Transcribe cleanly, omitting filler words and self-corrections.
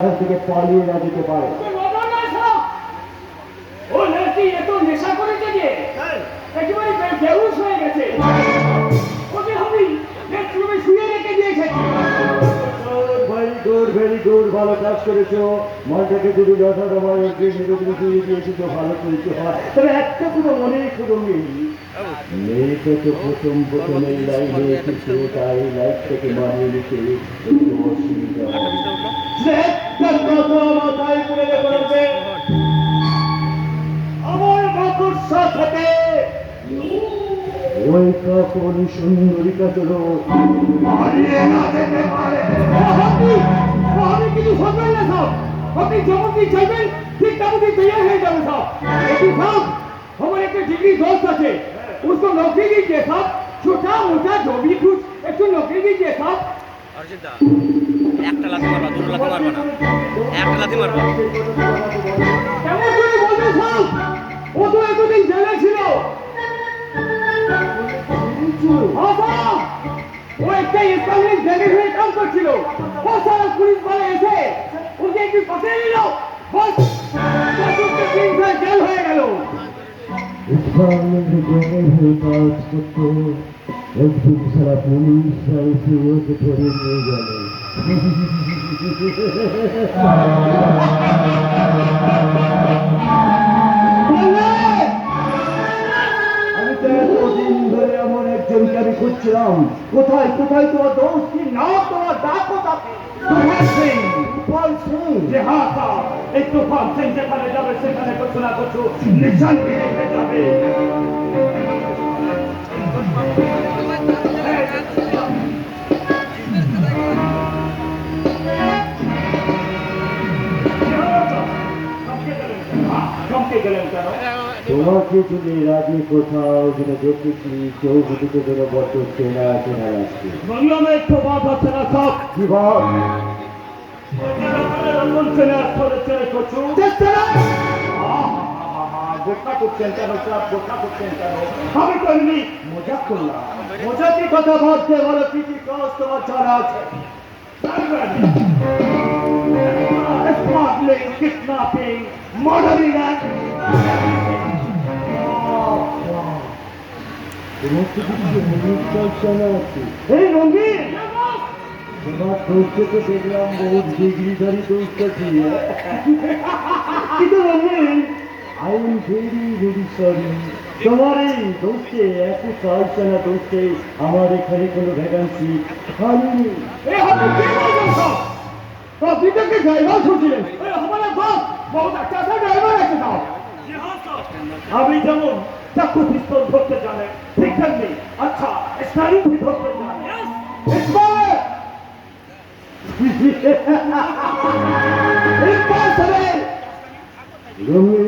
থেকে পালিয়ে না যেতে পারে। ও নাকি এত নেশা করেছে যে একেবারে বেহুশ হয়ে গেছে। ওকে আমি বেডরুমে শুয়ে রেখে দিয়েছি। ভেরি গুড, ভালো কাজ করেছো। মনটাকে যদি যথাসময় নিরোধ শুয়ে দিয়েছো তো ভালো করেছো। তবে একটা কোনো মনে শুধু মেয়েটা তো প্রথম এই লাইনে এসেছে, তাই লাইফ থেকে মানিয়ে নিতে একটু অসুবিধা মাথায় করে রেখে আমার মাকড়সা থেকে ওই কাপড় সুন্দরিকা চলো পালিয়ে না যেতে পারে। আপনি কিছু শুনবেন না সব। আপনি যেমন কি চাইবেন ঠিক তেমনই তৈরি হয়ে যাবে সব। लेकिन साहब हमारे एक डिग्री दोस्त আছে, उसको नौकरी दीजिए साहब। छोटा मोटा जो भी कुछ एक नौकरी दीजिए साहब। একটা লাথি মারবা, দুটো লাথি মারবা না, একটা লাথি মারবা। কেমন করে বলবেন সাহেব? ও তো এতদিন জেলে ছিল। वो एक स्पेशलिस्ट जगह में काम करছিল। वो सारा पुलिस वाले ऐसे उनके की पकड़े नहीं लो बस उसके 3 साल जेल হয়ে গেল। ইসলামের জেনে হয়ে কাজ করতো, একদিন সারা পুলিশ এসে ওকে ধরে নিয়ে গেল। আমি তো এতদিন ধরে এমন একজনকে আমি খুঁজছিলাম। কোথায় কোথায় তোমার দোষ, কি নাম তোমার, ডাক কোথাকে? তুফান সিং। তুফান সিং? যে হ্যাঁ স্যার, এই তুফান সিং যেখানে যাবে সেখানে কিছু না কিছু নিশান রেখে যাবে। চমকে গেলেন কেন? তোমাকে যদি রাজি কোথাও যেটা দেখেছি কেউ বুঝতে পেরে বড্ড চেনা চেনা লাগছে। বাংলা में तो बात হচ্ছে না সব। কি ভাব? রতন সেনা করেছে কিছু বোকা করছেন কেন স্যার? বোকা করছেন কেন? আমি করিনি, মজা করলাম। মজা কি কথা ভাবতে বলো, কি কি কাজ তোমার জানা আছে? Smuggling, kidnapping, murdering act. তোমার তো কিছু অনেক কাজ জানা আছে। এই রঙিন তোমার দোষকে তো দেখলাম বহুত ডিগ্রিধারী দোষটা ছিল। কিন্তু রঙিন আই এম ভেরি সরি। তোমার এই দোষে এত কাজ জানা দোষে আমার এখানে কোনো ভ্যাকান্সি খালি নেই। ये हमें क्या बोल रहा तो अभी तक के ड्राइवर छूटिए। हमारा बॉस बहुत अच्छा सा ड्राइवर है साहब। अभी যেমন চাকু পিস্তল ধরতে জানে ঠিক তেমনি আচ্ছা স্টারিং भी ধরতে জানে। इस बार सरे রঙিন